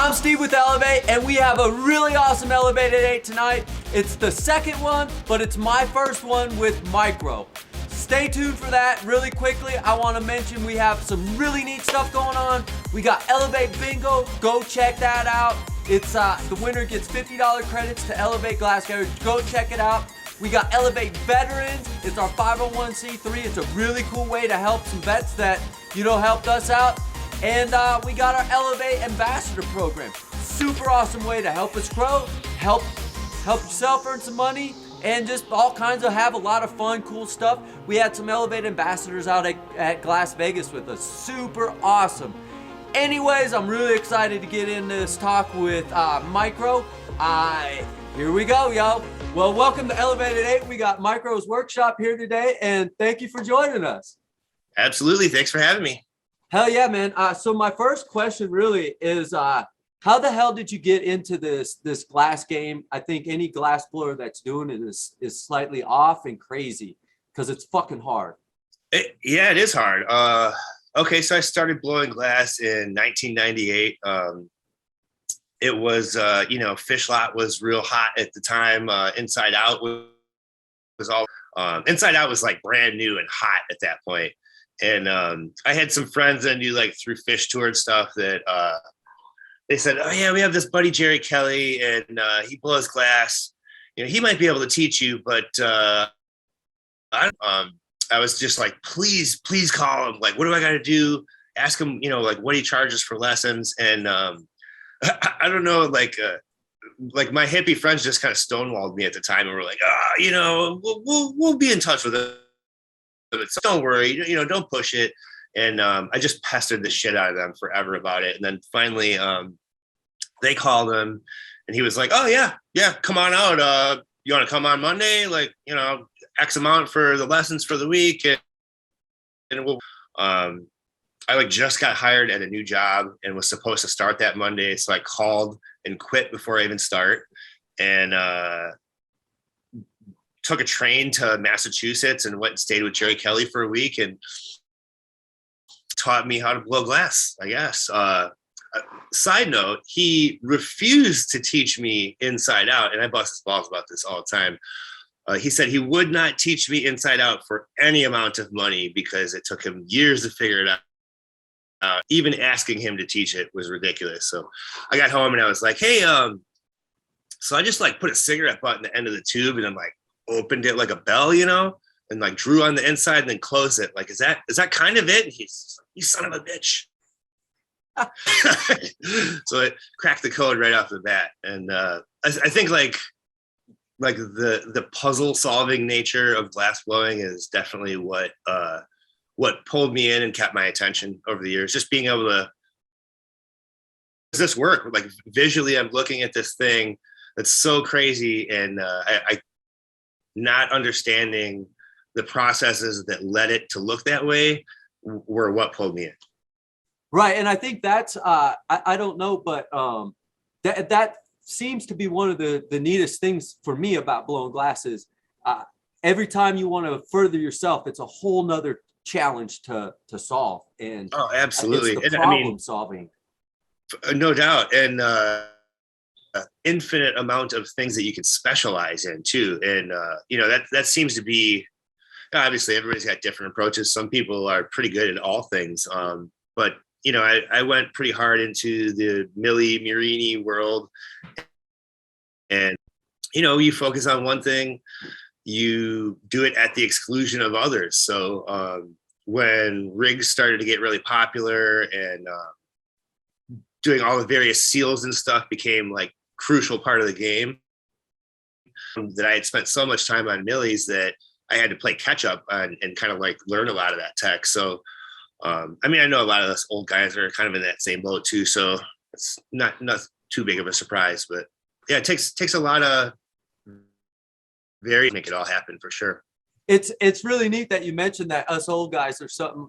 I'm Steve with Elev8, and we have a really awesome Elev8 tonight. It's the second one, but it's my first one with Micro. Stay tuned for that. Really quickly, I want to mention we have some really neat stuff going on. We got Elev8 Bingo. Go check that out. It's the winner gets $50 credits to Elev8 Glasgow. Go check it out. We got Elev8 Veterans. It's our 501c3. It's a really cool way to help some vets that, helped us out. And we got our Elev8 Ambassador Program. Super awesome way to help us grow, help yourself earn some money, and just all kinds of have a lot of fun, cool stuff. We had some Elev8 ambassadors out at Glass Vegas with us. Super awesome. Anyways, I'm really excited to get into this talk with Micro. Here we go, yo. Well, welcome to Elev8. We got Micro's workshop here today, and thank you for joining us. Absolutely. Thanks for having me. Hell yeah, man. So my first question really is, how the hell did you get into this glass game? I think any glass blower that's doing it is slightly off and crazy because it's fucking hard. Yeah, it is hard. Okay, so I started blowing glass in 1998. It was, Fish Lot was real hot at the time. Inside Out was all, Inside Out was like brand new and hot at that point. And I had some friends that knew like through Fish Tour and stuff that they said, oh yeah, we have this buddy, Jerry Kelly, and he blows glass. He might be able to teach you, but I was just like, please call him. Like, what do I got to do? Ask him, like what he charges for lessons. And I don't know, like my hippie friends just kind of stonewalled me at the time and were like, we'll be in touch with him. So don't worry, don't push it. And I just pestered the shit out of them forever about it. And then finally they called him and he was like, oh yeah, come on out. You want to come on Monday? Like, X amount for the lessons for the week. And we'll, I like just got hired at a new job and was supposed to start that Monday. So I called and quit before I even start. And took a train to Massachusetts and went and stayed with Jerry Kelly for a week and taught me how to blow glass, I guess. Side note, he refused to teach me Inside Out, and I bust his balls about this all the time. He said he would not teach me Inside Out for any amount of money because it took him years to figure it out. Even asking him to teach it was ridiculous. So I got home and I was like, hey, so I just like put a cigarette butt in the end of the tube and I'm like, opened it like a bell, and like drew on the inside and then closed it. Like, is that kind of it? And he's like, you son of a bitch. So it cracked the code right off the bat. And I think like the puzzle solving nature of glass blowing is definitely what pulled me in and kept my attention over the years. Just being able to, does this work? Like visually, I'm looking at this thing that's so crazy. And I not understanding the processes that led it to look that way were what pulled me in. Right. And I think that's, I don't know, but that seems to be one of the neatest things for me about blowing glasses. Every time you want to further yourself, it's a whole nother challenge to solve. And oh, absolutely. It's the problem solving. No doubt. And infinite amount of things that you can specialize in too. And that seems to be, obviously everybody's got different approaches. Some people are pretty good at all things. But I went pretty hard into the Milli Murini world, and you focus on one thing, you do it at the exclusion of others. So when rigs started to get really popular and doing all the various seals and stuff became like crucial part of the game, that I had spent so much time on Millis that I had to play catch up and kind of like learn a lot of that tech. So, I know a lot of us old guys are kind of in that same boat too. So it's not too big of a surprise, but yeah, it takes a lot of make it all happen for sure. It's really neat that you mentioned that us old guys are something,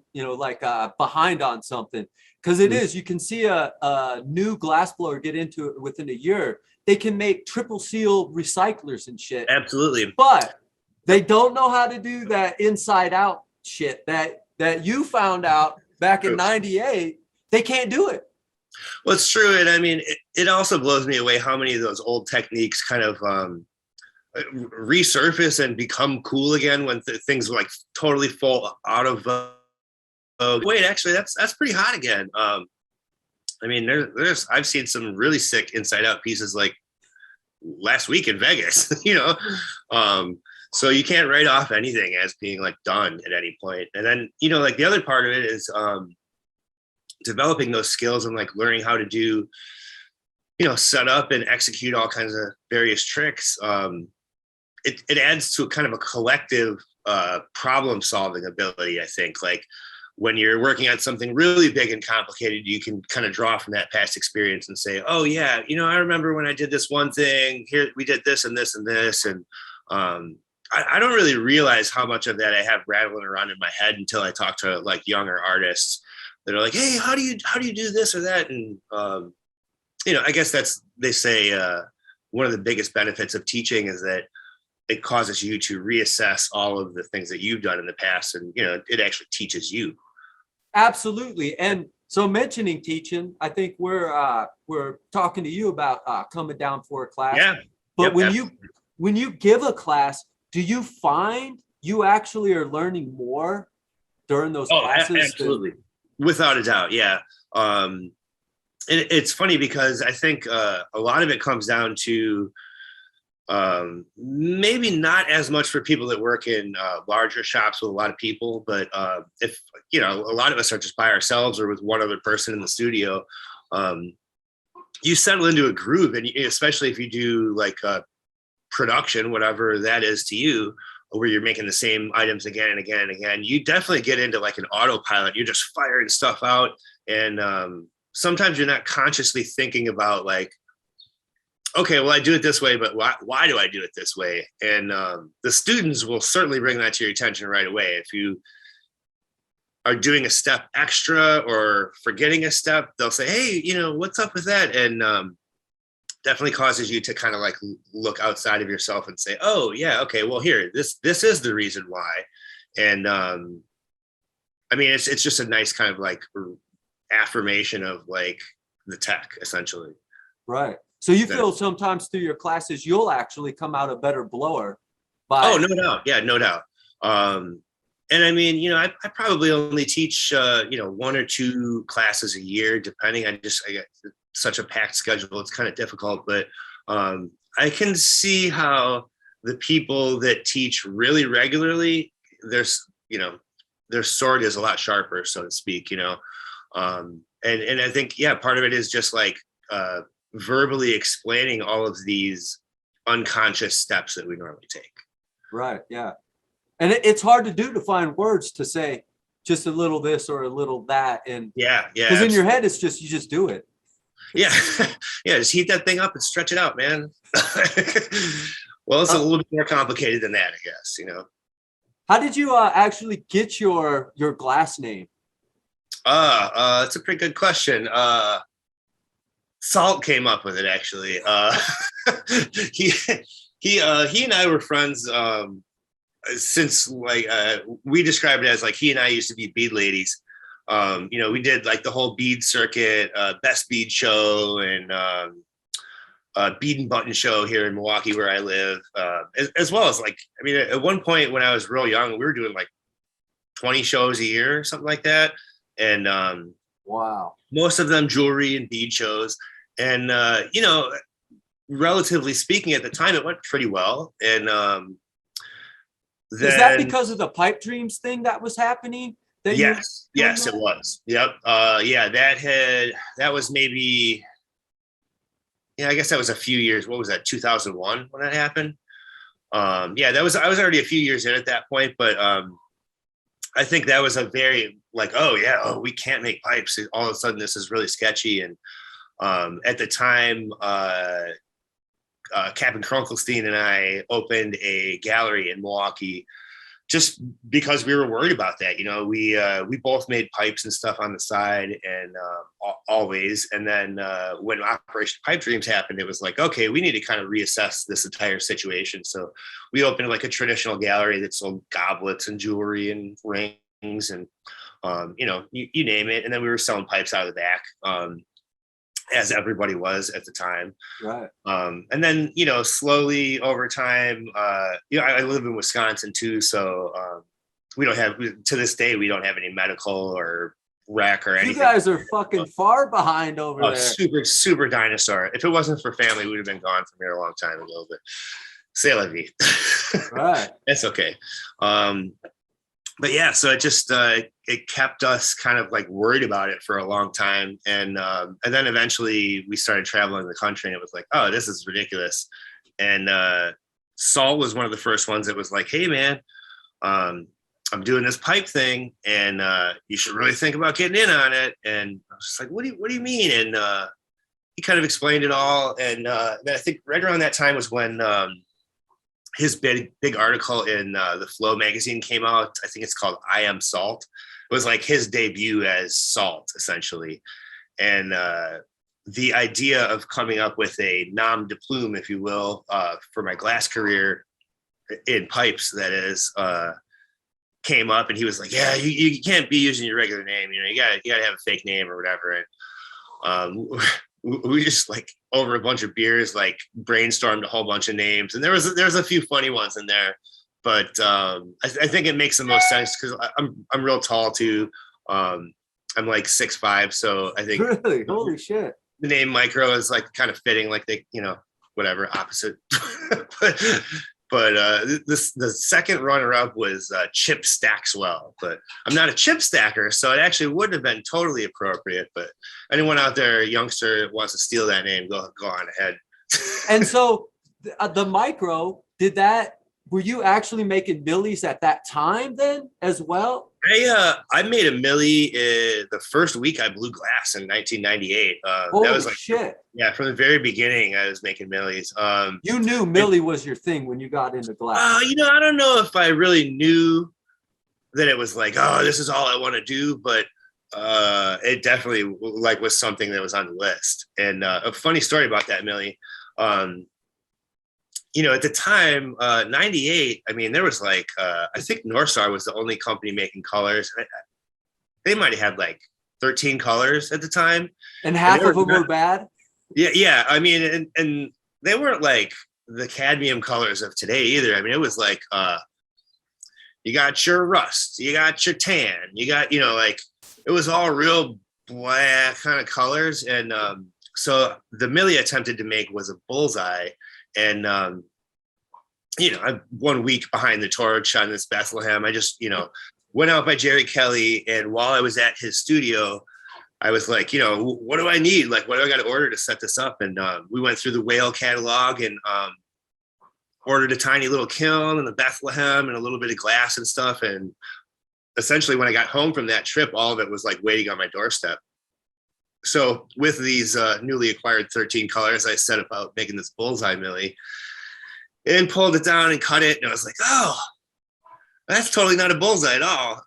behind on something. Because it is, you can see a new glass blower get into it within a year. They can make triple seal recyclers and shit. Absolutely. But they don't know how to do that inside out shit that you found out back in 98. They can't do it. Well, it's true. And I mean, it also blows me away how many of those old techniques kind of resurface and become cool again when things like totally fall out of wait, actually, that's pretty hot again. I mean, there's I've seen some really sick inside out pieces like last week in Vegas, you know. So you can't write off anything as being like done at any point. And then, you know, like the other part of it is developing those skills and like learning how to do, you know, set up and execute all kinds of various tricks. It adds to kind of a collective problem solving ability, I think. Like when you're working on something really big and complicated, you can kind of draw from that past experience and say, oh yeah, you know, I remember when I did this one thing here, we did this and this and this. And I don't really realize how much of that I have rattling around in my head until I talk to like younger artists that are like, hey, how do you do this or that? And you know, I guess they say one of the biggest benefits of teaching is that it causes you to reassess all of the things that you've done in the past, and you know, it actually teaches you. Absolutely. And so mentioning teaching, I think we're talking to you about coming down for a class. Yeah. But Yep, when you give a class, do you find you actually are learning more during those classes? Absolutely. Without a doubt. Yeah. And it's funny because I think a lot of it comes down to maybe not as much for people that work in larger shops with a lot of people, but if you know, a lot of us are just by ourselves or with one other person in the studio, you settle into a groove. And especially if you do like production, whatever that is to you, where you're making the same items again and again and again, you definitely get into like an autopilot. You're just firing stuff out, and sometimes you're not consciously thinking about like, okay, well, I do it this way, but why do I do it this way? And the students will certainly bring that to your attention right away. If you are doing a step extra or forgetting a step, they'll say, hey, you know, what's up with that? And definitely causes you to kind of like look outside of yourself and say, oh yeah, okay, well here, this is the reason why. And I mean, it's just a nice kind of like affirmation of like the tech essentially. Right. So you feel sometimes through your classes, you'll actually come out a better blower. Oh, no doubt. Yeah, no doubt. And I mean, you know, I probably only teach, you know, 1 or 2 classes a year, depending. I get such a packed schedule. It's kind of difficult, but I can see how the people that teach really regularly, you know, their sword is a lot sharper, so to speak, you know. And I think, yeah, part of it is just like, verbally explaining all of these unconscious steps that we normally take. Right. Yeah. And it's hard to do, to find words to say just a little this or a little that. And yeah. Because in your head, it's just, you just do it. Yeah. Yeah. Just heat that thing up and stretch it out, man. Well, it's a little bit more complicated than that, I guess, you know. How did you actually get your glass name? It's a pretty good question. Salt came up with it actually. He and I were friends since like we describe it as like he and I used to be bead ladies. You know, we did like the whole bead circuit, best bead show, and bead and button show here in Milwaukee where I live, as well as like, I mean, at one point when I was real young, we were doing like 20 shows a year, something like that, and wow, most of them jewelry and bead shows. And, you know, relatively speaking, at the time, it went pretty well. And then, is that because of the pipe dreams thing that was happening? Yes, it was. Yep. Yeah, that was maybe, yeah, I guess that was a few years. What was that, 2001 when that happened? Yeah, I was already a few years in at that point, but I think that was a very like, oh yeah, we can't make pipes. All of a sudden, this is really sketchy. And at the time, Captain Kronkelstein and I opened a gallery in Milwaukee just because we were worried about that. You know, we both made pipes and stuff on the side, and always. And then when Operation Pipe Dreams happened, it was like, okay, we need to kind of reassess this entire situation. So we opened like a traditional gallery that sold goblets and jewelry and rings and you know, you name it. And then we were selling pipes out of the back. as everybody was at the time. Right. And then, slowly over time, I live in Wisconsin too. So we don't have, to this day, we don't have any medical or rec or anything. You guys are fucking far behind over there. Super, super dinosaur. If it wasn't for family, we would have been gone from here a long time ago, but c'est la vie. Right. It's okay. But yeah, so it just it kept us kind of like worried about it for a long time, and then eventually we started traveling the country, and it was like, oh, this is ridiculous. And Saul was one of the first ones that was like, hey man, I'm doing this pipe thing, and you should really think about getting in on it. And I was just like, what do you mean? And he kind of explained it all, and then I think right around that time was when his big article in the Flow magazine came out. I think it's called I Am Salt. It was like his debut as Salt, essentially. And the idea of coming up with a nom de plume, if you will, for my glass career in pipes, that is, came up, and he was like, yeah, you can't be using your regular name. You gotta have a fake name or whatever. And we just like over a bunch of beers, like brainstormed a whole bunch of names, and there was a few funny ones in there, but I think it makes the most sense because I'm real tall too. I'm like 6'5", so I think really, holy shit, the name Micro is like kind of fitting, like they, whatever opposite. But the second runner-up was Chip Stackswell, but I'm not a chip stacker, so it actually wouldn't have been totally appropriate. But anyone out there, a youngster, wants to steal that name, go on ahead. And so the Micro, were you actually making millies at that time then as well? I made a milli the first week I blew glass in 1998. Holy that was like, shit. Yeah, from the very beginning, I was making millis. You knew milli was your thing when you got into glass. I don't know if I really knew that it was like, oh, this is all I want to do, but it definitely like was something that was on the list. And a funny story about that milli. At the time, 98, I mean, there was like, I think North Star was the only company making colors. They might have had like 13 colors at the time. And half of them were bad? Yeah. I mean, and they weren't like the cadmium colors of today either. I mean, it was like, you got your rust, you got your tan, you got, like, it was all real black kind of colors. And so the milli I attempted to make was a bullseye. And, I'm 1 week behind the torch on this Bethlehem. I just, went out by Jerry Kelly. And while I was at his studio, I was like, what do I need? Like, what do I got to order to set this up? And we went through the Whale catalog and ordered a tiny little kiln and the Bethlehem and a little bit of glass and stuff. And essentially when I got home from that trip, all of it was like waiting on my doorstep. So with these newly acquired 13 colors, I set about making this bullseye milli and pulled it down and cut it. And I was like, oh, that's totally not a bullseye at all.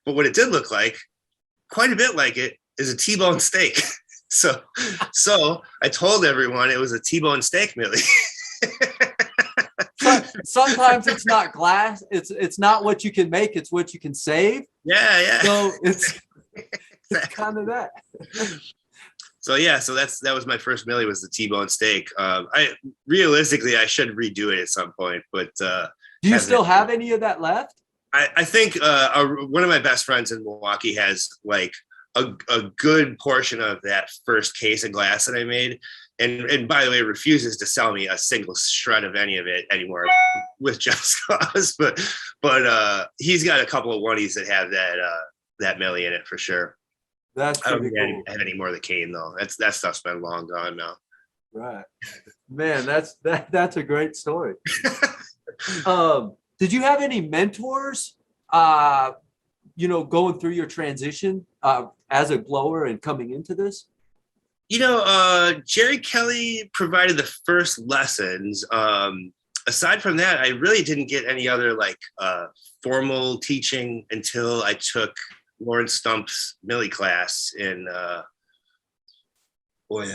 But what it did look like, quite a bit like it, is a T-bone steak. So I told everyone it was a T-bone steak milli. Sometimes it's not glass. It's not what you can make. It's what you can save. Yeah. So it's kind of that. So that was my first milli, was the T-bone steak. I should redo it at some point, but do you still have any of that left? I think one of my best friends in Milwaukee has like a good portion of that first case of glass that I made. And by the way, refuses to sell me a single shred of any of it anymore with just cause. But he's got a couple of oneies that have that milli in it for sure. That's I don't pretty think cool. I have any more of the cane though. That stuff's been long gone now. Right, man. That's a great story. Did you have any mentors? Going through your transition as a blower and coming into this? Jerry Kelly provided the first lessons. Aside from that, I really didn't get any other like formal teaching until I took Lawrence Stump's milli class in that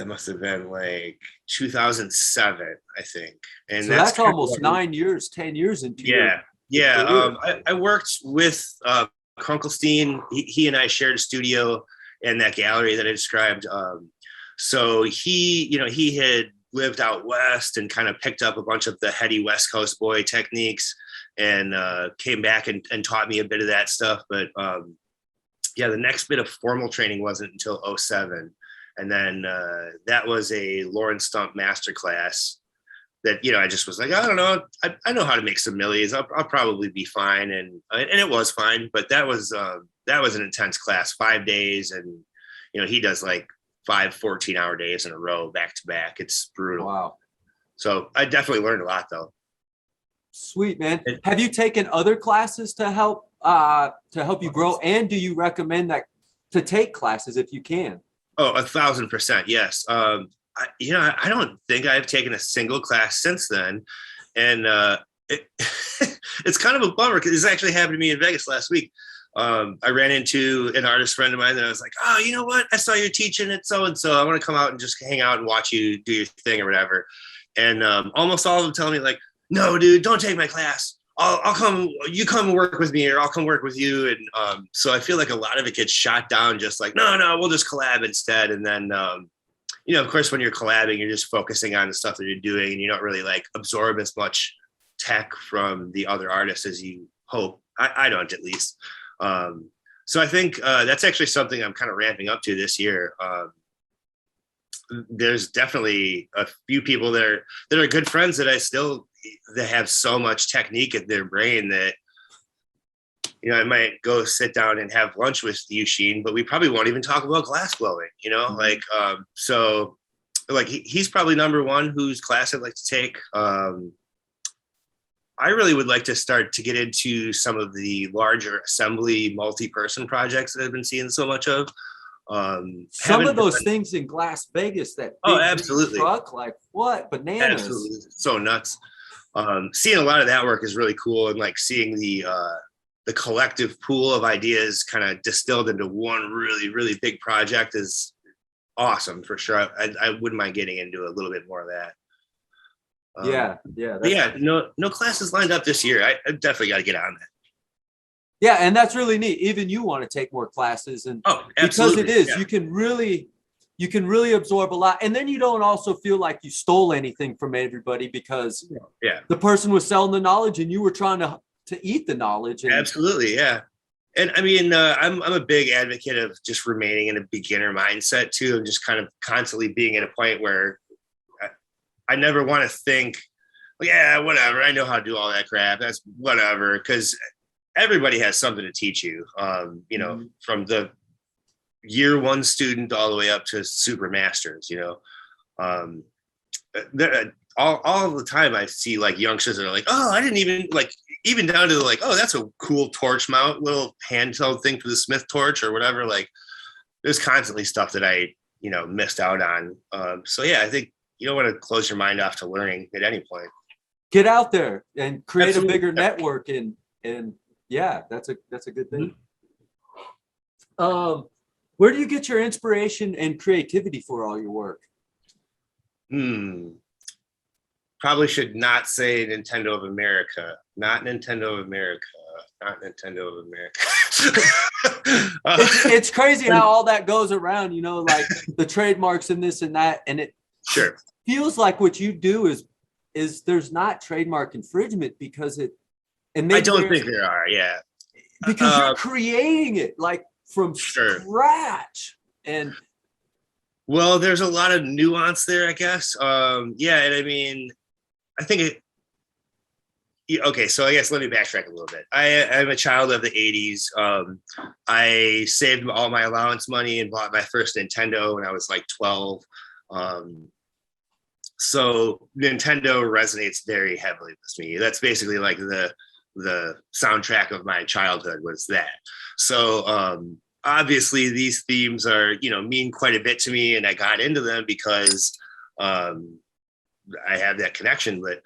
must have been like 2007, I think. And so that's almost 9 years, 10 years into I worked with Krunkelstein. He and I shared a studio in that gallery that I described. So he had lived out west and kind of picked up a bunch of the heady West Coast boy techniques and came back and taught me a bit of that stuff. But the next bit of formal training wasn't until 2007. And then that was a Lawrence Stump masterclass that, I just was like, I don't know. I know how to make some millies. I'll probably be fine. And it was fine. But that was an intense class, 5 days. And, he does like 5 14-hour days in a row, back to back. It's brutal. Wow. So I definitely learned a lot, though. Sweet, man. Have you taken other classes to help you grow? And do you recommend that to take classes if you can? Oh, 1,000%. Yes. I don't think I've taken a single class since then. And it's kind of a bummer because this actually happened to me in Vegas last week. I ran into an artist friend of mine and I was like, oh, you know what? I saw you teaching at so-and-so. I want to come out and just hang out and watch you do your thing or whatever. And almost all of them telling me like, no, dude, don't take my class. I'll come, you come work with me or I'll come work with you. And so I feel like a lot of it gets shot down just like, no, we'll just collab instead. And then, of course, when you're collabing, you're just focusing on the stuff that you're doing and you don't really like absorb as much tech from the other artists as you hope. I don't, at least. So I think that's actually something I'm kind of ramping up to this year. There's definitely a few people that are good friends that that have so much technique in their brain that, I might go sit down and have lunch with you, Sheen, but we probably won't even talk about glass blowing, mm-hmm. So he's probably number one whose class I'd like to take. I really would like to start to get into some of the larger assembly multi-person projects that I've been seeing so much of. Some of those things in Las Vegas that absolutely truck, like what bananas? Absolutely, so nuts. Seeing a lot of that work is really cool, and like seeing the collective pool of ideas kind of distilled into one really, really big project is awesome for sure. I wouldn't mind getting into a little bit more of that. No classes lined up this year. I definitely got to get on that. Yeah, and that's really neat. Even you want to take more classes, and because it is, you can really absorb a lot, and then you don't also feel like you stole anything from everybody because the person was selling the knowledge and you were trying to eat the knowledge. Absolutely, yeah. And I mean, I'm a big advocate of just remaining in a beginner mindset too, and just kind of constantly being at a point where I never want to think, whatever, I know how to do all that crap. That's whatever, because everybody has something to teach you, mm-hmm. from the year one student all the way up to super masters, all the time I see like youngsters that are like, oh, I didn't even down to like, oh, that's a cool torch mount, little handheld thing for the Smith torch or whatever. Like there's constantly stuff that I, missed out on. I think you don't want to close your mind off to learning at any point. Get out there and create a bigger network and that's a good thing. Mm-hmm. Where do you get your inspiration and creativity for all your work? Probably should not say Nintendo of America. Not Nintendo of America. Not Nintendo of America. It's crazy how all that goes around, like the trademarks and this and that. And it feels like what you do is there's not trademark infringement because it I don't think there are, because you're creating it like from scratch. And well, there's a lot of nuance there, I guess. And I mean, I think so I guess let me backtrack a little bit. I'm a child of the 80s. I saved all my allowance money and bought my first Nintendo when I was like 12. So Nintendo resonates very heavily with me. That's basically like the soundtrack of my childhood was that. So obviously these themes are, mean quite a bit to me, and I got into them because I have that connection, but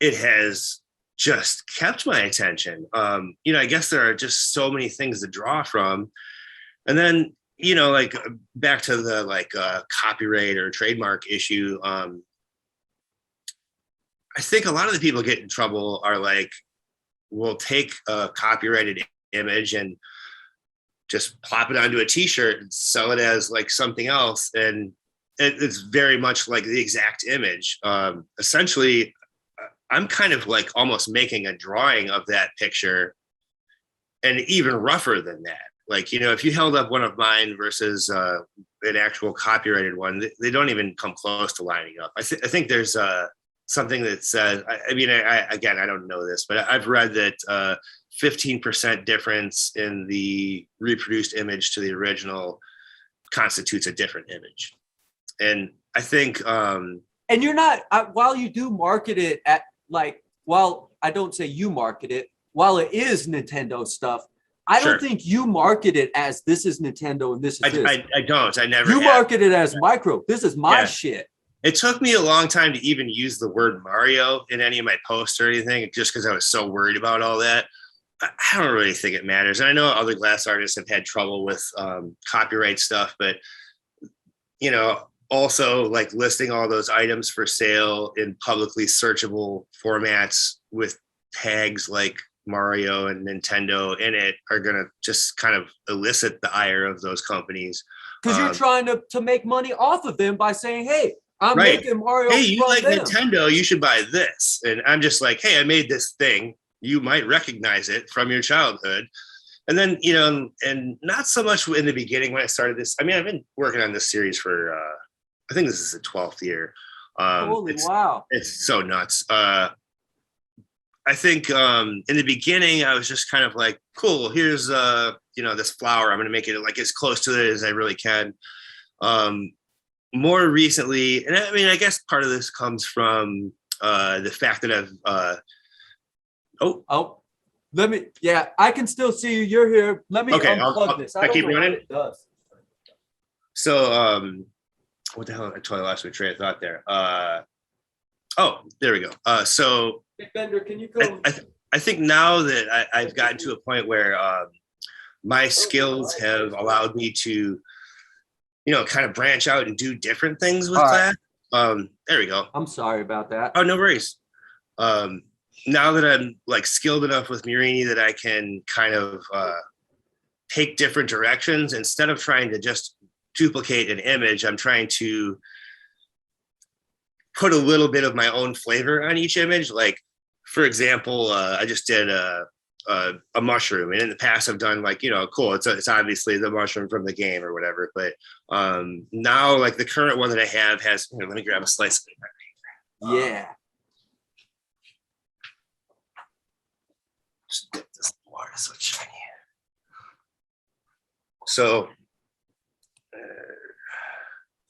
it has just kept my attention. I guess there are just so many things to draw from. And then, like back to the copyright or trademark issue, I think a lot of the people get in trouble are like, will take a copyrighted image and just plop it onto a t-shirt and sell it as like something else. And it's very much like the exact image. Essentially, I'm kind of like almost making a drawing of that picture, and even rougher than that. Like, if you held up one of mine versus an actual copyrighted one, they don't even come close to lining up. I think there's something that says, again, I don't know this, but I've read that 15% difference in the reproduced image to the original constitutes a different image. And I think, and you're not, while you do market it at while I don't say you market it, while it is Nintendo stuff, I don't think you market it as this is Nintendo and this is this. I don't. I never. You market it as Micro. This is my shit. It took me a long time to even use the word Mario in any of my posts or anything, just because I was so worried about all that. I don't really think it matters. And I know other glass artists have had trouble with copyright stuff, but also like listing all those items for sale in publicly searchable formats with tags like Mario and Nintendo in it are going to just kind of elicit the ire of those companies. Because you're trying to make money off of them by saying, hey, I'm making Mario. Hey, you like them. Nintendo, you should buy this. And I'm just like, hey, I made this thing. You might recognize it from your childhood. And then, and not so much in the beginning when I started this. I mean, I've been working on this series for, I think this is the 12th year. Holy wow. It's so nuts. I think in the beginning, I was just kind of like, cool, here's, this flower. I'm going to make it like as close to it as I really can. More recently, and I mean, I guess part of this comes from the fact that I've, I can still see you. You're here. Let me unplug this. I keep running. It does. So, what the hell? I totally lost my train of thought there. There we go. So, Bender, can you go? I think now that I've gotten to a point where my skills have allowed me to, kind of branch out and do different things with that. There we go. I'm sorry about that. Oh, no worries. Now that I'm like skilled enough with Murini that I can kind of take different directions, instead of trying to just duplicate an image, I'm trying to put a little bit of my own flavor on each image. Like, for example, I just did a mushroom, and in the past I've done like, cool, it's obviously the mushroom from the game or whatever, but now like the current one that I have has, let me grab a slice of it. Yeah. This water is so shiny. So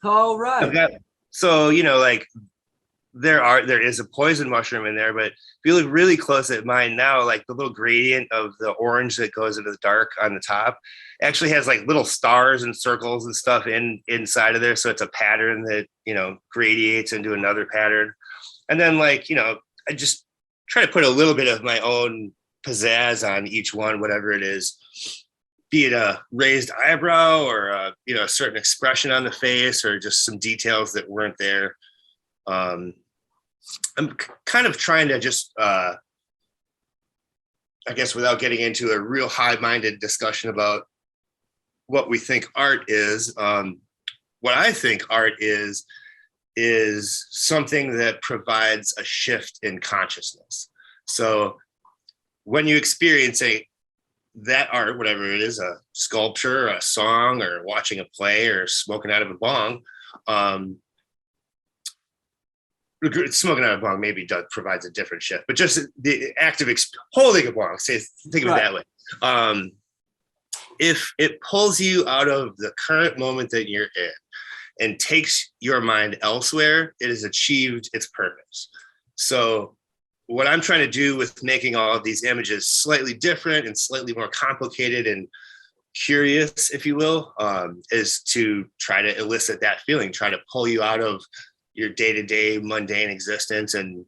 all right. So like there is a poison mushroom in there, but if you look really close at mine now, like the little gradient of the orange that goes into the dark on the top actually has like little stars and circles and stuff inside of there. So it's a pattern that, gradiates into another pattern. And then like, I just try to put a little bit of my own pizzazz on each one, whatever it is, be it a raised eyebrow or a certain expression on the face, or just some details that weren't there. I'm kind of trying to just, I guess, without getting into a real high-minded discussion about what we think art is, what I think art is something that provides a shift in consciousness. So when you experience that art, whatever it is, a sculpture, a song, or watching a play, or smoking out of a bong, smoking out of a bong maybe provides a different shift, but just the act of holding a bong, think of it that way. If it pulls you out of the current moment that you're in and takes your mind elsewhere, it has achieved its purpose. So what I'm trying to do with making all of these images slightly different and slightly more complicated and curious, if you will, is to try to elicit that feeling, try to pull you out of your day-to-day mundane existence and,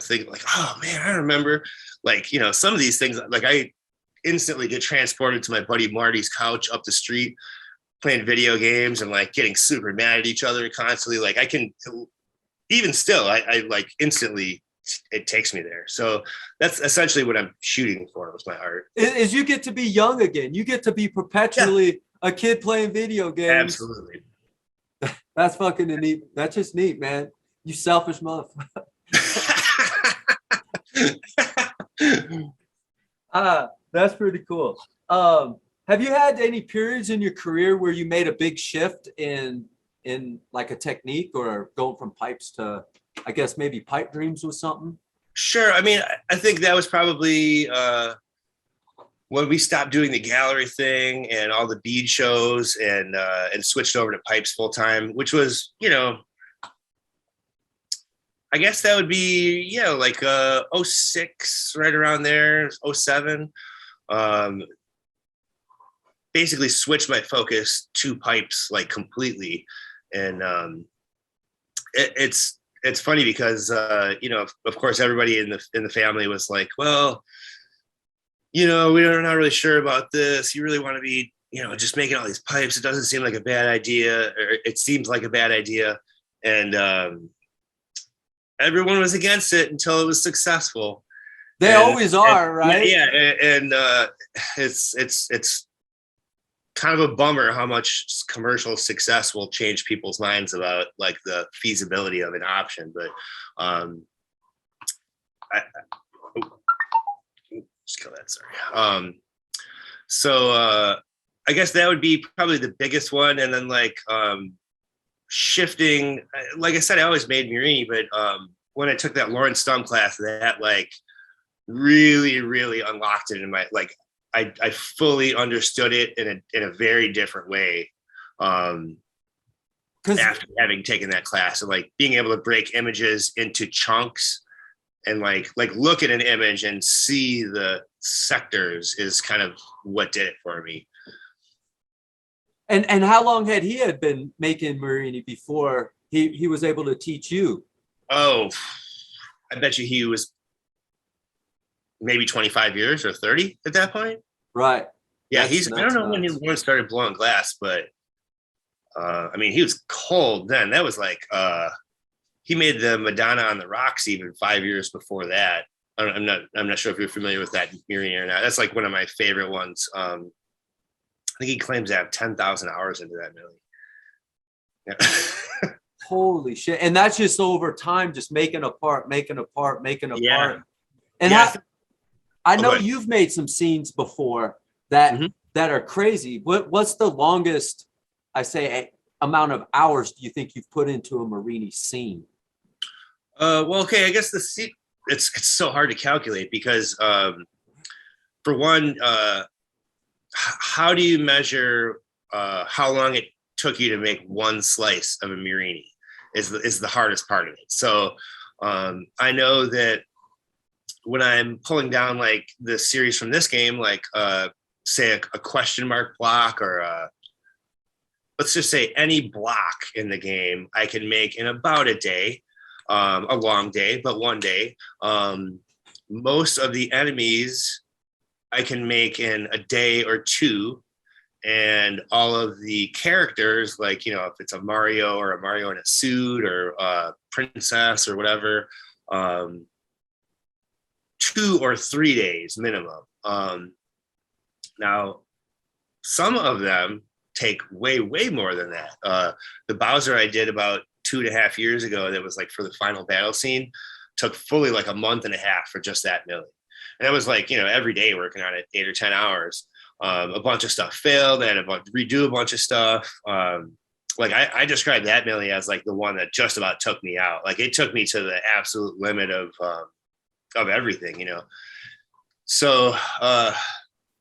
think like, oh man, I remember like, some of these things, like I instantly get transported to my buddy Marty's couch up the street, playing video games and like getting super mad at each other constantly. Like I can, even still, I like instantly it takes me there. So that's essentially what I'm shooting for with my art. Is you get to be young again. You get to be perpetually a kid playing video games. Absolutely. That's fucking neat. That's just neat, man. You selfish motherfucker. That's pretty cool. Have you had any periods in your career where you made a big shift in like a technique, or going from pipes to, I guess maybe pipe dreams was something? Sure. I mean, I think that was probably when we stopped doing the gallery thing and all the bead shows and switched over to pipes full time, which was, I guess that would be, like 06, right around there, 07. Basically switched my focus to pipes like completely. And it's funny because, of course, everybody in the family was like, well, we're not really sure about this. You really want to be, just making all these pipes. It doesn't seem like a bad idea, or it seems like a bad idea. And everyone was against it until it was successful. They always are, right? Yeah. And it's kind of a bummer how much commercial success will change people's minds about like the feasibility of an option. But just kill that. Sorry. So I guess that would be probably the biggest one. And then like shifting, like I said, I always made Murini, but when I took that Lawrence Stum class, that like really, really unlocked it in my, like, I fully understood it in a very different way after having taken that class, and like being able to break images into chunks and like look at an image and see the sectors is kind of what did it for me. And how long had he been making Murini before he was able to teach you? Oh, I bet you he was maybe 25 years or 30 at that point. Right. Yeah, I don't know when he started blowing glass, but I mean, he was cold then. That was like he made the Madonna on the Rocks even 5 years before that. I'm not sure if you're familiar with that Murini or not. That's like one of my favorite ones. I think he claims to have 10,000 hours into that movie. Yeah. Holy shit. And that's just over time, just making a part. Yeah. And yeah. I know you've made some scenes before that that are crazy. What's the longest, I say, amount of hours do you think you've put into a Murini scene? Well, okay, I guess it's so hard to calculate because for one, how do you measure how long it took you to make one slice of a Murini is the hardest part of it. So I know that when I'm pulling down like the series from this game, like say a question mark block, or let's just say any block in the game, I can make in about a day, a long day, but one day. Most of the enemies I can make in a day or two, and all of the characters, like, if it's a Mario or a Mario in a suit or a princess or whatever, 2 or 3 days minimum. Now, some of them take way, way more than that. The Bowser I did about 2.5 years ago, that was like for the final battle scene, took fully like a month and a half for just that millie. And it was like, every day working on it 8 or 10 hours. A bunch of stuff failed. I had to redo a bunch of stuff. Like I described that millie as like the one that just about took me out. Like it took me to the absolute limit of everything, So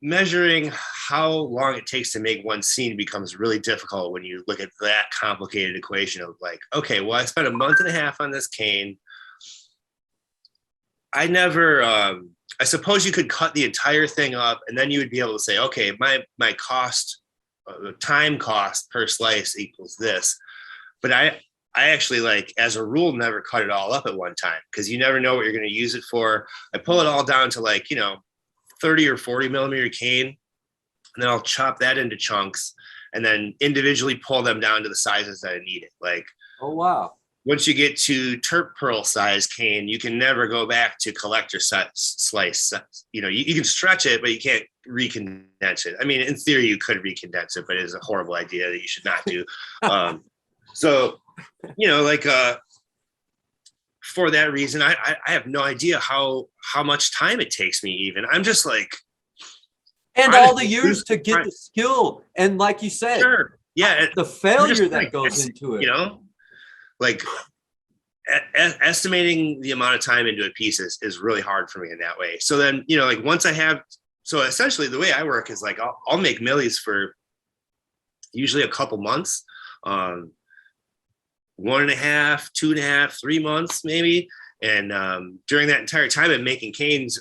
measuring how long it takes to make one scene becomes really difficult when you look at that complicated equation of like, okay, well, I spent a month and a half on this cane. I never, I suppose you could cut the entire thing up and then you would be able to say, okay, my cost, time cost per slice equals this. But I actually, like, as a rule, never cut it all up at one time because you never know what you're going to use it for. I pull it all down to like, 30 or 40 millimeter cane, and then I'll chop that into chunks and then individually pull them down to the sizes that I need it. Like, oh, wow. once you get to terp pearl size cane, you can never go back to collector slice. You can stretch it, but you can't recondense it. I mean, in theory, you could recondense it, but it's a horrible idea that you should not do. So, for that reason, I have no idea how much time it takes me even. I'm just like. And all the years to get the skill. And like you said, sure. Yeah, the failure that goes into it. Like estimating the amount of time into a piece is really hard for me in that way. So then, once I have, so essentially the way I work is like, I'll make millies for usually a couple months, 1.5, 2.5, 3 months, maybe. And during that entire time I'm making canes,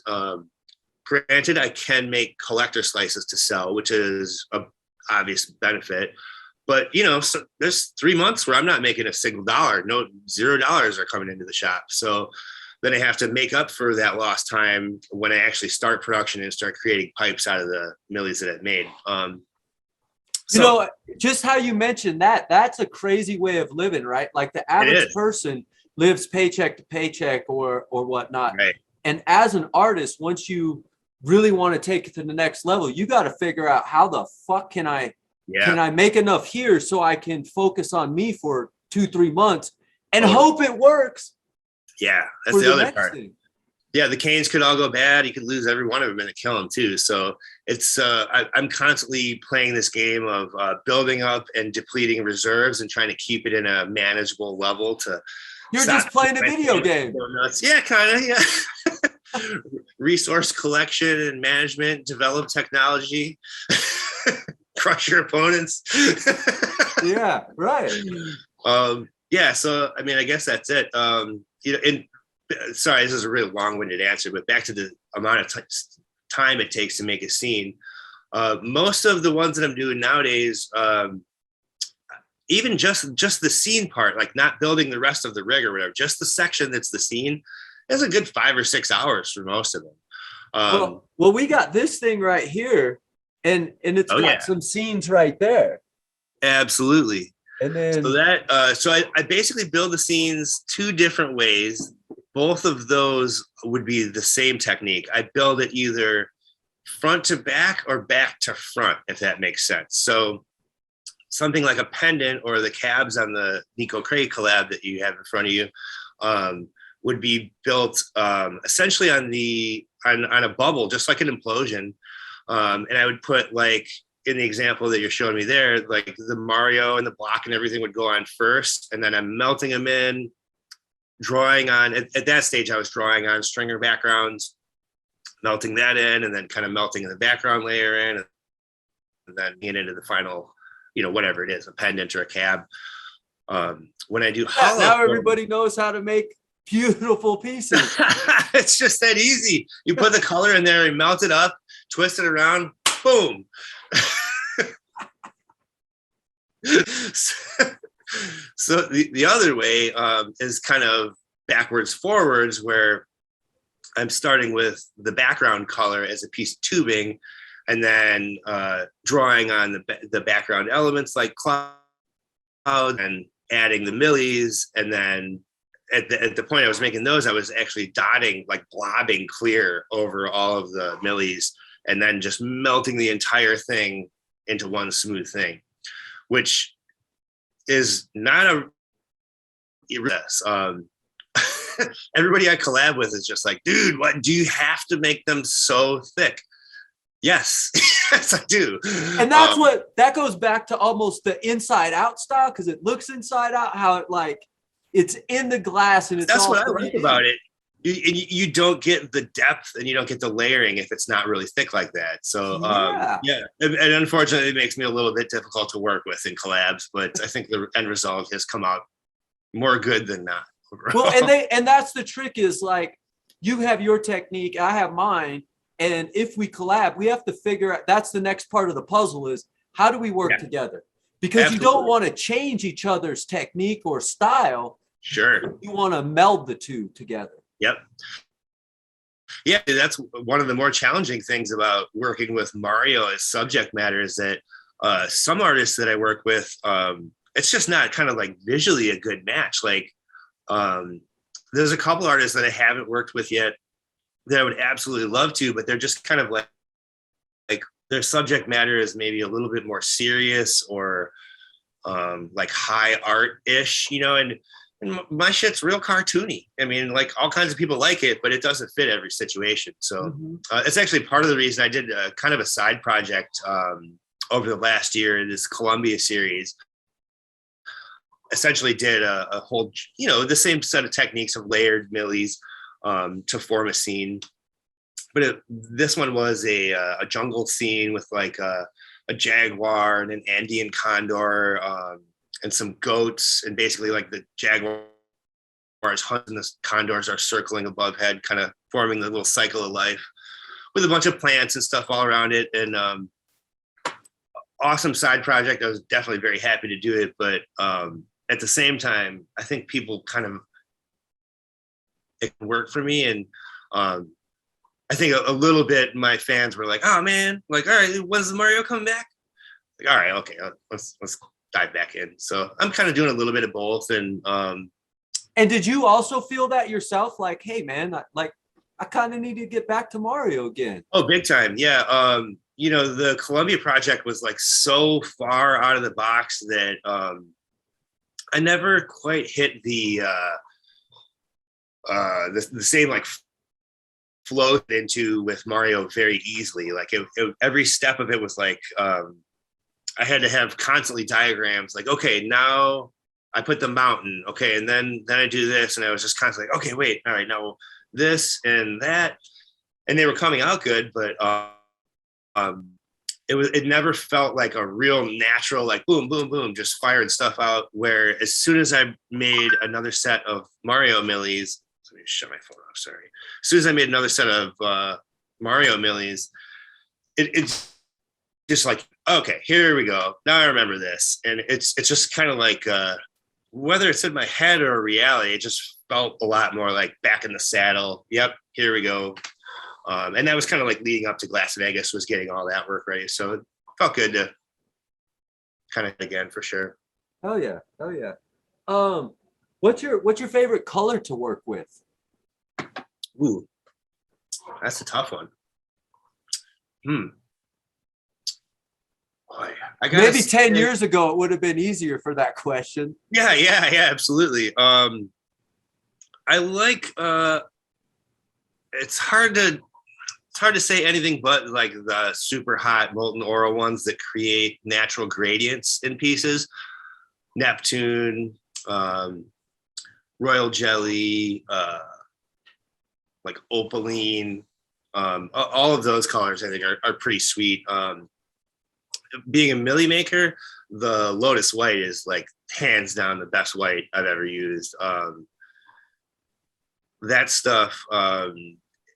granted, I can make collector slices to sell, which is a obvious benefit. But, so there's 3 months where I'm not making a single dollar. No, $0 are coming into the shop. So then I have to make up for that lost time when I actually start production and start creating pipes out of the millies that I've made. Just how you mentioned that's a crazy way of living, right? Like the average person lives paycheck to paycheck or whatnot. Right. And as an artist, once you really want to take it to the next level, you got to figure out how the fuck can I make enough here so I can focus on me for 2-3 months and hope it works. Yeah, that's the other part. Yeah, the canes could all go bad. You could lose every one of them and it kill them too. So it's I'm constantly playing this game of building up and depleting reserves and trying to keep it in a manageable level to. You're just playing a video game. Yeah, kind of. Yeah. Resource collection and management, develop technology, crush your opponents. Yeah, right. Yeah, so I mean, I guess that's it. Sorry, this is a really long-winded answer, but back to the amount of time it takes to make a scene. Most of the ones that I'm doing nowadays, even just the scene part, like not building the rest of the rig or whatever, just the section that's the scene, is a good 5 or 6 hours for most of them. Well, we got this thing right here, and it's got some scenes right there. Absolutely. And then so I basically build the scenes 2 different ways. Both of those would be the same technique. I build it either front to back or back to front, if that makes sense. So something like a pendant or the cabs on the Nico Craig collab that you have in front of you would be built essentially on a bubble, just like an implosion. And I would put, like in the example that you're showing me there, like the Mario and the block and everything would go on first, and then I'm melting them in, drawing on, at that stage I was drawing on stringer backgrounds, melting that in, and then kind of melting the background layer in, and then getting into the final, whatever it is, a pendant or a cab. When I do hollow, now everybody knows how to make beautiful pieces. It's just that easy. You put the color in there and melt it up, twist it around, boom. So the other way is kind of backwards forwards, where I'm starting with the background color as a piece of tubing, and then drawing on the background elements like cloud, and adding the millies, and then at the point I was making those, I was actually dotting, like blobbing clear over all of the millies, and then just melting the entire thing into one smooth thing, which is not a everybody I collab with is just like, dude, what do you have to make them so thick? Yes. Yes, I do. And that's that goes back to almost the inside out style, because it looks inside out, how it it's in the glass, and it's what I like about it. You don't get the depth and you don't get the layering if it's not really thick like that. So and unfortunately it makes me a little bit difficult to work with in collabs, but I think the end result has come out more good than not. Well, and that's the trick, is like, you have your technique, I have mine, and if we collab, we have to figure out, that's the next part of the puzzle, is how do we work together? Because you don't want to change each other's technique or style. Sure. You want to meld the two together. Yep. Yeah, that's one of the more challenging things about working with Mario as subject matter, is that some artists that I work with, it's just not kind of like visually a good match. Like There's a couple artists that I haven't worked with yet that I would absolutely love to, but they're just kind of like their subject matter is maybe a little bit more serious or like high art-ish, you know, and my shit's real cartoony. I mean, like all kinds of people like it, but it doesn't fit every situation. So it's actually part of the reason I did kind of a side project over the last year, this Columbia series. Essentially did a whole, you know, the same set of techniques of layered millies to form a scene. But this one was a jungle scene with like a jaguar and an Andean condor and some goats, and basically like the jaguars hunt and the condors are circling above head, kind of forming the little cycle of life with a bunch of plants and stuff all around it. And awesome side project. I was definitely very happy to do it, but at the same time, I think people kind of, it can work for me. And I think a little bit my fans were like, oh man, like, all right, when's the Mario coming back? Like, all right, okay, let's dive back in. So I'm kind of doing a little bit of both. And did you also feel that yourself? Like, hey man, I kind of need to get back to Mario again. Oh, big time. Yeah. You know, the Columbia project was like so far out of the box that I never quite hit the same like flow into with Mario very easily. Like every step of it was like I had to have constantly diagrams. Like, okay, now I put the mountain. Okay, and then I do this, and I was just constantly like, okay, wait, all right, now this and that, and they were coming out good, but it never felt like a real natural, like boom, boom, boom, just firing stuff out. Where as soon as I made another set of Mario millies, let me shut my phone off, sorry. As soon as I made another set of Mario millies, it's just like, okay, here we go. Now I remember this. And it's just kind of like, whether it's in my head or reality, it just felt a lot more like back in the saddle. Yep, here we go. And that was kind of like leading up to Glass Vegas, was getting all that work ready. So it felt good to kind of again, for sure. Oh yeah. Oh yeah. What's your favorite color to work with? Ooh, that's a tough one. Boy, maybe 10 years ago it would have been easier for that question. Yeah, absolutely. I like it's hard to say anything but like the super hot molten oro ones that create natural gradients in pieces. Neptune, royal jelly, like opaline, all of those colors I think are pretty sweet. Being a milli maker, the Lotus White is like hands down the best white I've ever used. That stuff,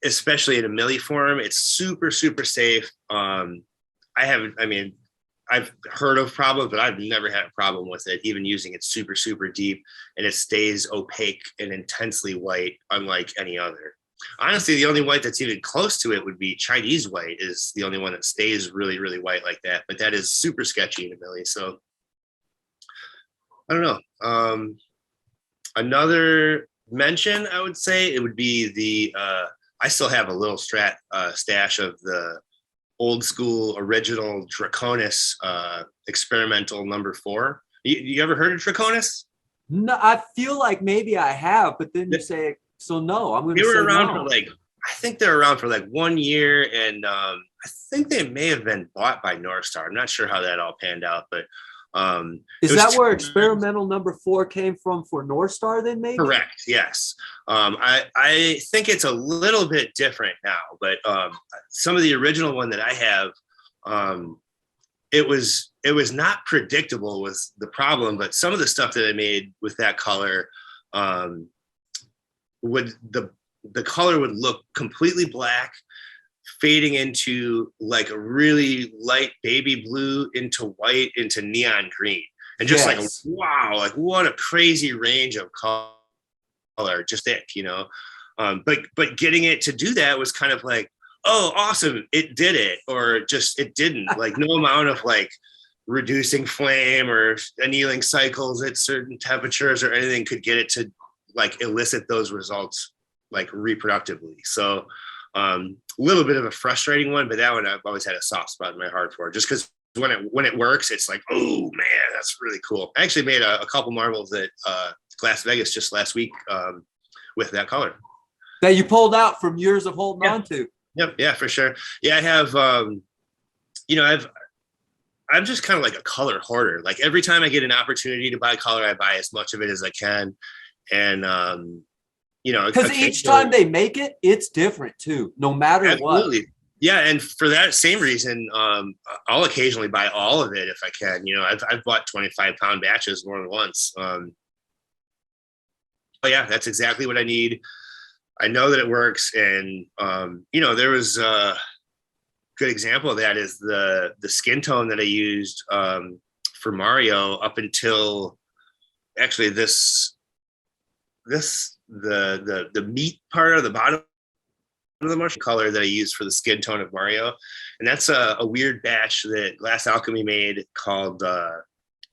especially in a milli form, it's super, super safe. I've heard of problems, but I've never had a problem with it, even using it super, super deep, and it stays opaque and intensely white, unlike any other. Honestly, the only white that's even close to it would be Chinese white, is the only one that stays really, really white like that. But that is super sketchy in a milli. So I don't know. Another mention, I would say, it would be the, I still have a little stash of the old school original Draconis experimental number 4. You ever heard of Draconis? No, I feel like maybe I have, but then you say, so no, I'm going to say They were around no. for like, I think they're around for like 1 year, and I think they may have been bought by North Star. I'm not sure how that all panned out, but is that where experimental number 4 came from for North Star then, maybe? Correct, yes. I think it's a little bit different now, but some of the original one that I have, it was not predictable was the problem, but some of the stuff that I made with that color, the color would look completely black, fading into like a really light baby blue, into white, into neon green, and just like, wow, like what a crazy range of color, just thick, you know. But getting it to do that was kind of like, oh, awesome, it did it, or just it didn't. Like no amount of like reducing flame or annealing cycles at certain temperatures or anything could get it to like elicit those results like reproductively. So a little bit of a frustrating one, but that one I've always had a soft spot in my heart for, just because when it works, it's like, oh man, that's really cool. I actually made a couple marbles at Las Vegas just last week with that color that you pulled out from years of holding on to. Yep. Yeah, for sure. Yeah, I have, I'm just kind of like a color hoarder. Like every time I get an opportunity to buy color, I buy as much of it as I can. And, because each time they make it, it's different too, no matter absolutely. what. Yeah. And for that same reason, I'll occasionally buy all of it if I can. I've bought 25-pound batches more than once. But yeah, that's exactly what I need. I know that it works. And, there was a good example of that is the skin tone that I used for Mario up until actually the meat part of the bottom of the mushroom color that I used for the skin tone of Mario. And that's a weird batch that Glass Alchemy made called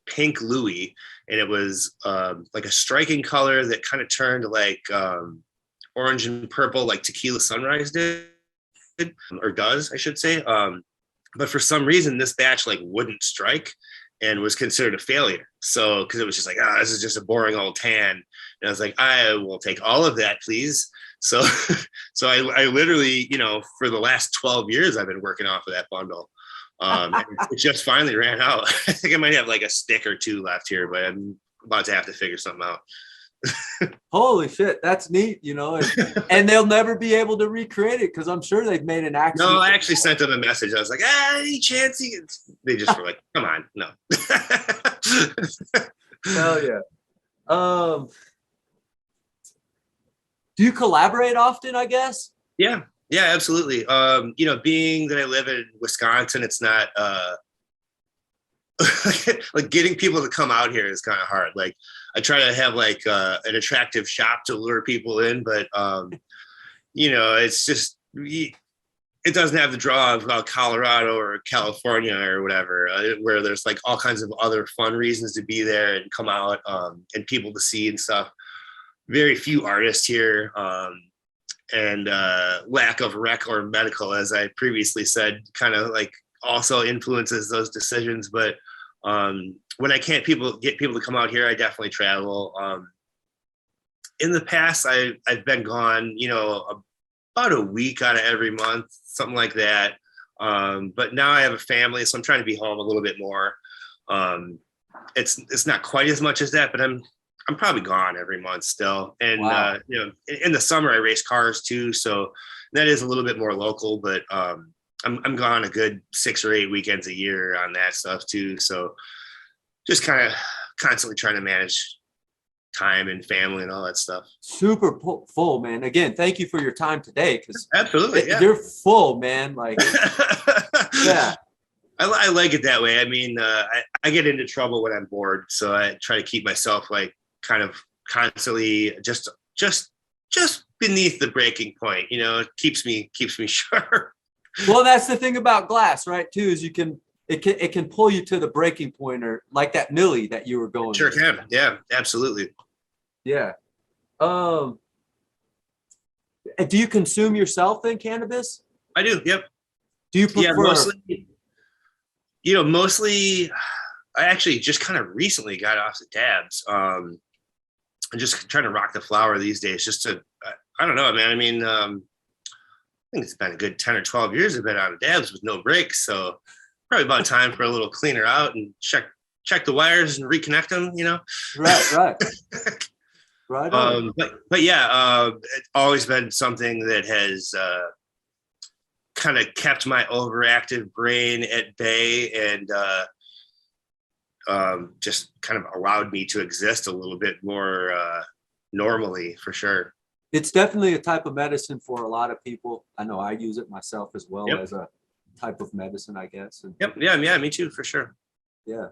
Pink Louis. And it was like a striking color that kind of turned like orange and purple, like Tequila Sunrise did, or does, I should say. But for some reason, this batch like wouldn't strike and was considered a failure. So, because it was just like, this is just a boring old tan. And I was like, I will take all of that, please. So, I literally, for the last 12 years, I've been working off of that bundle. It just finally ran out. I think I might have like a stick or two left here, but I'm about to have to figure something out. Holy shit, that's neat, and they'll never be able to recreate it because I'm sure they've made an accident. No, I actually sent them a message. I was like, any chance they just were like, come on, no. Hell yeah. Do you collaborate often, I guess? Yeah, absolutely. Being that I live in Wisconsin, it's not like getting people to come out here is kind of hard. Like I try to have like an attractive shop to lure people in, but it's just, it doesn't have the draw of Colorado or California or whatever, where there's like all kinds of other fun reasons to be there and come out and people to see and stuff. Very few artists here, and lack of rec or medical, as I previously said, kind of like also influences those decisions. But when I can't get people to come out here, I definitely travel. In the past, I've been gone, about a week out of every month, something like that. But now I have a family, so I'm trying to be home a little bit more. It's not quite as much as that, but I'm probably gone every month still. And, wow. In the summer I race cars too. So that is a little bit more local, but I'm gone a good 6 or 8 weekends a year on that stuff too. So just kind of constantly trying to manage time and family and all that stuff. Super full, man. Again, thank you for your time today. Cause absolutely. Yeah. You're full, man. Like, yeah. I like it that way. I mean, I get into trouble when I'm bored. So I try to keep myself like kind of constantly just beneath the breaking point, it keeps me sharp. Well, that's the thing about glass, right? Too, is it can pull you to the breaking point, or like that milli that you were going. Sure can. Yeah, absolutely. Yeah. Do you consume yourself in cannabis? I do. Yep. Do you prefer? Yeah, mostly. I actually just kind of recently got off the dabs. I'm just trying to rock the flower these days. Just to, I don't know, man. I mean, I think it's been a good 10 or 12 years I've been out of dabs with no breaks. So probably about time for a little cleaner out and check the wires and reconnect them, Right. Right on. But yeah, it's always been something that has kind of kept my overactive brain at bay and just kind of allowed me to exist a little bit more normally, for sure. It's definitely a type of medicine for a lot of people. I know I use it myself as well. Yep. As a type of medicine, I guess. And, yep. Yeah, me too, for sure. Yeah.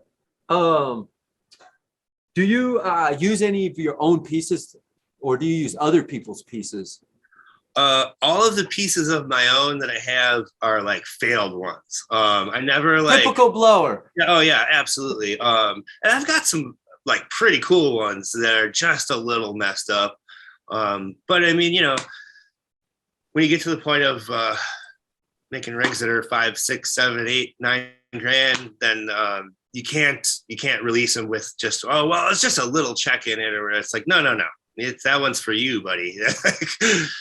Do you use any of your own pieces, or do you use other people's pieces? All of the pieces of my own that I have are like failed ones. I never like typical blower. Oh yeah, absolutely. And I've got some like pretty cool ones that are just a little messed up. But I mean, when you get to the point of making rigs that are 5, 6, 7, 8, 9 grand, then you can't release them with just, oh well, it's just a little check in it, or it's like no, it's that one's for you, buddy.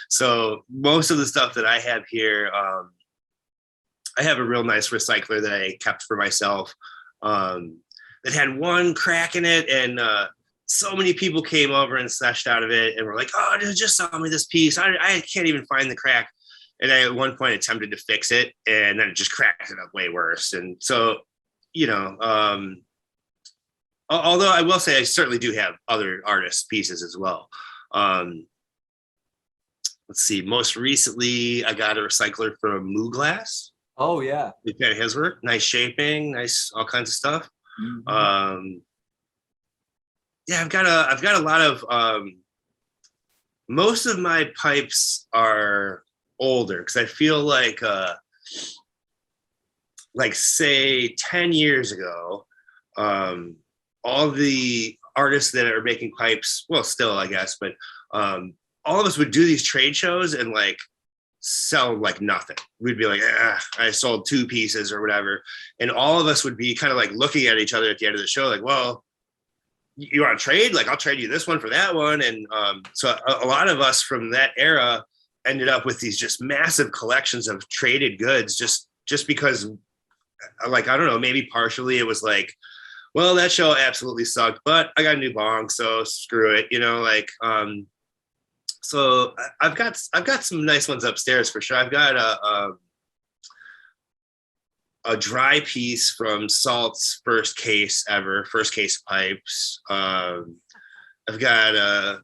So most of the stuff that I have here, I have a real nice recycler that I kept for myself, that had one crack in it, and so many people came over and slashed out of it and were like, oh, just sell me this piece. I can't even find the crack. And I at one point attempted to fix it, and then it just cracked it up way worse. And so, although I will say I certainly do have other artists' pieces as well. Let's see. Most recently, I got a recycler from Moo Glass. Oh yeah, We've got his work, nice shaping, nice all kinds of stuff. Mm-hmm. Yeah, I've got a lot of. Most of my pipes are older because I feel like say 10 years ago, all the artists that are making pipes, well, still I guess, but all of us would do these trade shows and like sell like nothing. We'd be like, I sold 2 pieces or whatever, and all of us would be kind of like looking at each other at the end of the show, like, well, you want to trade? Like, I'll trade you this one for that one. And so a lot of us from that era ended up with these just massive collections of traded goods, just because, like, I don't know, maybe partially it was like, well, that show absolutely sucked, but I got a new bong, so screw it, so I've got some nice ones upstairs for sure. I've got a dry piece from Salt's first case pipes. I've got a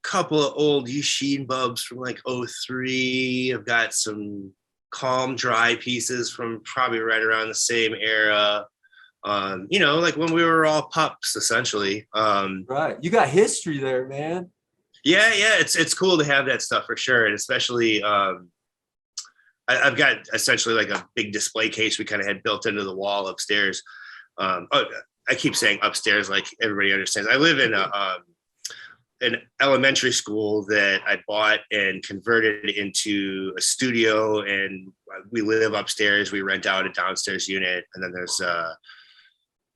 couple of old Yushin bubs from like 03. I've got some Calm dry pieces from probably right around the same era. Like when we were all pups, essentially. Right. You got history there, man. Yeah. It's cool to have that stuff for sure. And especially, I've got essentially like a big display case we kind of had built into the wall upstairs. I keep saying upstairs, like everybody understands. I live in an elementary school that I bought and converted into a studio, and we live upstairs. We rent out a downstairs unit, and then there's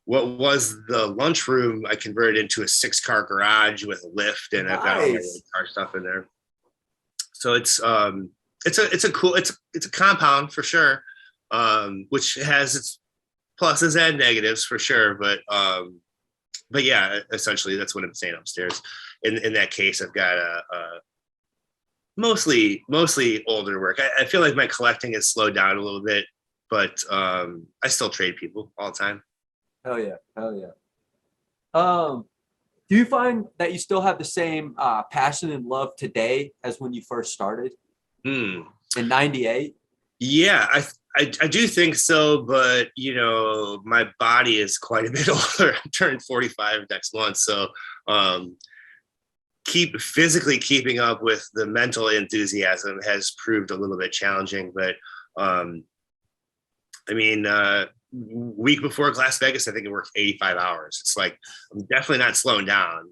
what was the lunchroom I converted into a 6-car garage with a lift, and I've got all my car stuff in there. So it's a compound for sure, which has its pluses and negatives for sure. But yeah, essentially that's what I'm saying upstairs. In that case, I've got a mostly older work. I feel like my collecting has slowed down a little bit, but I still trade people all the time. Hell yeah. Do you find that you still have the same passion and love today as when you first started? In 98? Yeah, I do think so, but my body is quite a bit older. I'm turning 45 next month, so physically keeping up with the mental enthusiasm has proved a little bit challenging. But week before Las Vegas, I think I worked 85 hours. It's like I'm definitely not slowing down.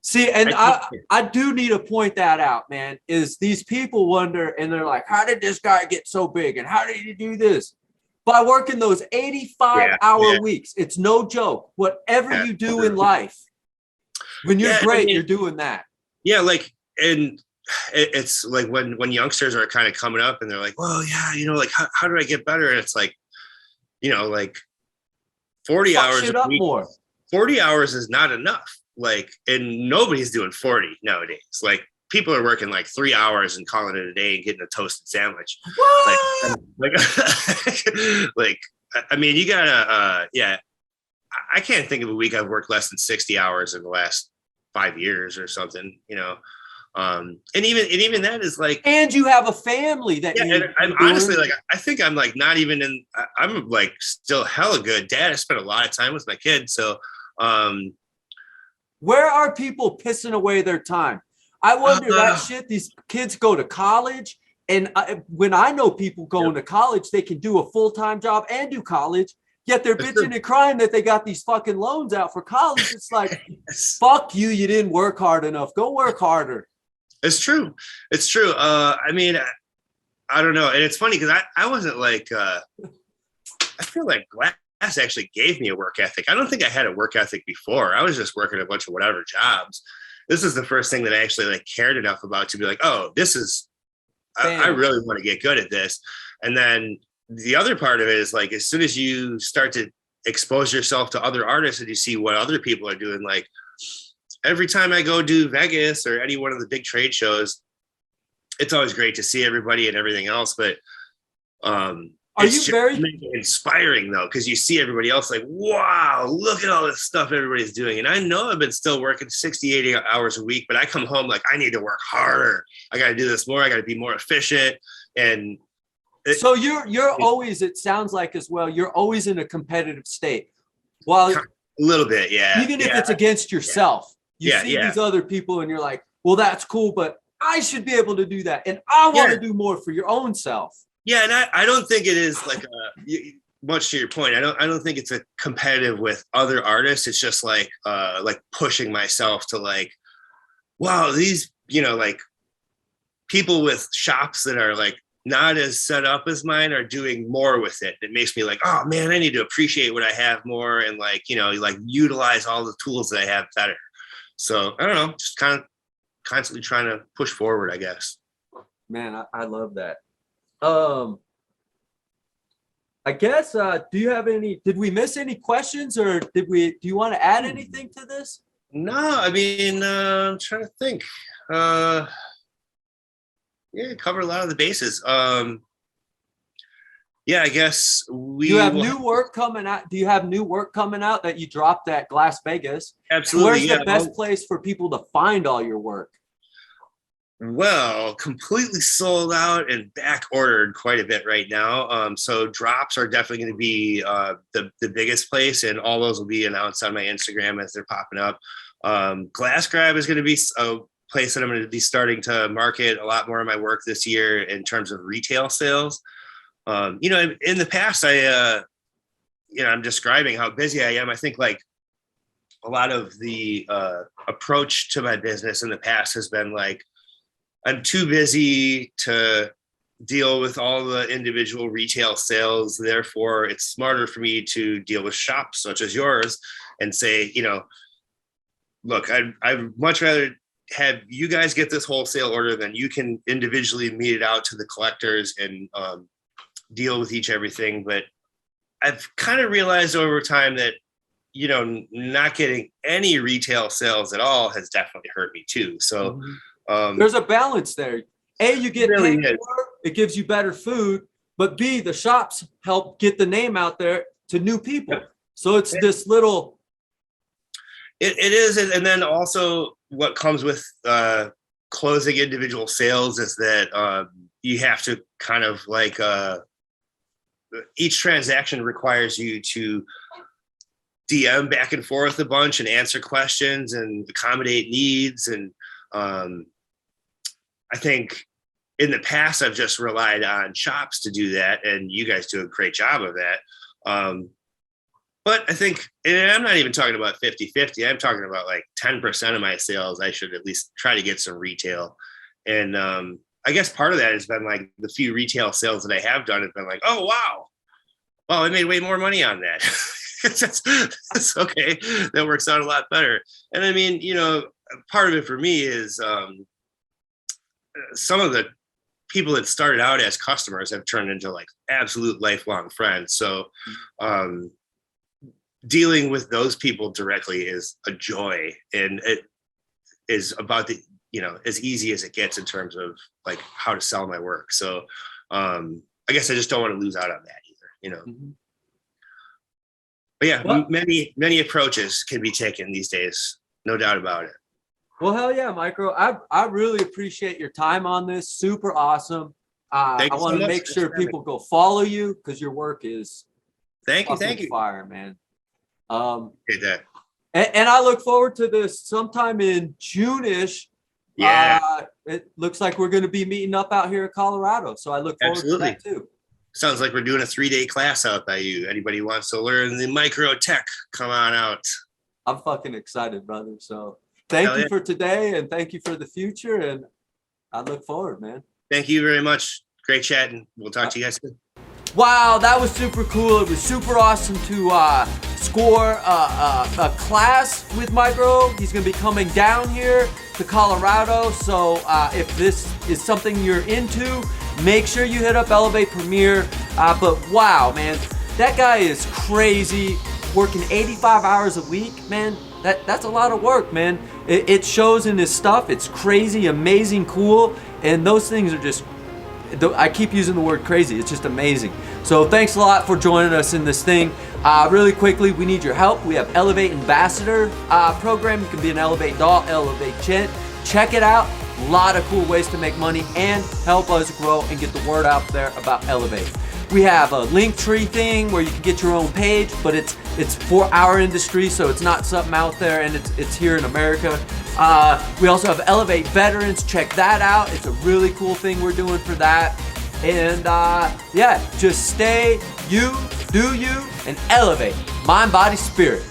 See, and I do need to point that out, man, is these people wonder, and they're like, how did this guy get so big? And how did he do this? By working those 85-hour weeks. It's no joke. Whatever you do in life, when you're great, you're doing that. Yeah, and it's like when youngsters are kind of coming up and they're like, well, yeah, like how do I get better? And it's like, like 40 hours a week, more. 40 hours is not enough. Like, and nobody's doing 40 nowadays. Like, people are working like 3 hours and calling it a day and getting a toasted sandwich. What? You gotta, I can't think of a week I've worked less than 60 hours in the last 5 years or something, and even that is like, and you have a family that I'm honestly like, I think I'm like not even in, I'm like still hella good dad. I spent a lot of time with my kids. So where are people pissing away their time? I wonder that shit. These kids go to college, and when I know people going to college, they can do a full-time job and do college, yet they're bitching and crying that they got these fucking loans out for college. It's like, fuck you, you didn't work hard enough. Go work harder. It's true. It's true. I mean, I don't know. And it's funny because I wasn't like, I feel like glass actually gave me a work ethic. I don't think I had a work ethic before. I was just working a bunch of whatever jobs. This is the first thing that I actually like cared enough about to be like, oh, this is, I really want to get good at this. And then the other part of it is like, as soon as you start to expose yourself to other artists and you see what other people are doing, like every time I go do Vegas or any one of the big trade shows, it's always great to see everybody and everything else. But it's very inspiring though, because you see everybody else like, wow, look at all this stuff everybody's doing. And I know I've been still working 60, 80 hours a week, but I come home like, I need to work harder. I got to do this more. I got to be more efficient. And so you're always, it sounds like as well, you're always in a competitive state. Well, a little bit, yeah. Even if it's against yourself, you see these other people and you're like, well, that's cool, but I should be able to do that. And I want to do more for your own self. Yeah, and I don't think it is like much to your point. I don't think it's a competitive with other artists. It's just like pushing myself to like, wow, these, you know, like people with shops that are like not as set up as mine are doing more with it. It makes me like, oh man, I need to appreciate what I have more and like, you know, like utilize all the tools that I have better. So I don't know, just kind of constantly trying to push forward, I guess. Man, I love that. I guess, did we miss any questions or do you want to add anything to this? No, I mean, I'm trying to think. Cover a lot of the bases. Yeah, I guess we. You have new work coming out. Do you have new work coming out that you dropped at Glass Vegas? Absolutely. Where's the best place for people to find all your work? Well, completely sold out and back ordered quite a bit right now. So drops are definitely going to be the biggest place, and all those will be announced on my Instagram as they're popping up. Glass Grab is going to be a place that I'm going to be starting to market a lot more of my work this year in terms of retail sales. You know, in the past, I'm describing how busy I am. I think like a lot of the approach to my business in the past has been like, I'm too busy to deal with all the individual retail sales. Therefore, it's smarter for me to deal with shops such as yours and say, you know, look, I'd much rather have you guys get this wholesale order than you can individually meet it out to the collectors and deal with everything. But I've kind of realized over time that, you know, not getting any retail sales at all has definitely hurt me too. So there's a balance there. A, you get paid more, it gives you better food, but B, the shops help get the name out there to new people. So it's this little. It is. And then also what comes with closing individual sales is that you have to kind of like each transaction requires you to DM back and forth a bunch and answer questions and accommodate needs. And I think in the past, I've just relied on shops to do that. And you guys do a great job of that. But I think, and I'm not even talking about 50-50, I'm talking about like 10% of my sales, I should at least try to get some retail. And I guess part of that has been like the few retail sales that I have done have been like, oh, wow, I made way more money on that. That's okay. That works out a lot better. And I mean, you know, part of it for me is some of the people that started out as customers have turned into like absolute lifelong friends. So dealing with those people directly is a joy, and it is about the, you know, as easy as it gets in terms of like how to sell my work. So I guess I just don't want to lose out on that either, you know. But yeah, many approaches can be taken these days, no doubt about it. Well, hell yeah, Micro. I really appreciate your time on this. Super awesome. I want to make sure people go follow you because your work is thank you fire, man. And I look forward to this sometime in June-ish. Yeah. It looks like we're going to be meeting up out here in Colorado. So I look forward to that too. Sounds like we're doing a 3-day class out by you. Anybody wants to learn the micro tech, come on out. I'm fucking excited, brother. So thank you for today and thank you for the future. And I look forward, man. Thank you very much. Great chatting. We'll talk to you guys soon. Wow, that was super cool. It was super awesome to score a class with Micro. He's gonna be coming down here to Colorado. So if this is something you're into, make sure you hit up Elev8 Premier. But wow, man, that guy is crazy. Working 85 hours a week, man. That's a lot of work, man. It shows in his stuff. It's crazy, amazing, cool, and those things are just, I keep using the word crazy. It's just amazing. So thanks a lot for joining us in this thing. Really quickly, we need your help. We have Elev8 Ambassador program. You can be an Elev8 doll, Elev8 gent. Check it out. A lot of cool ways to make money and help us grow and get the word out there about Elev8. We have a Linktree thing where you can get your own page, but it's for our industry, so it's not something out there, and it's here in America. We also have Elev8 Veterans. Check that out. It's a really cool thing we're doing for that. And yeah, just stay you, do you, and elevate mind, body, spirit.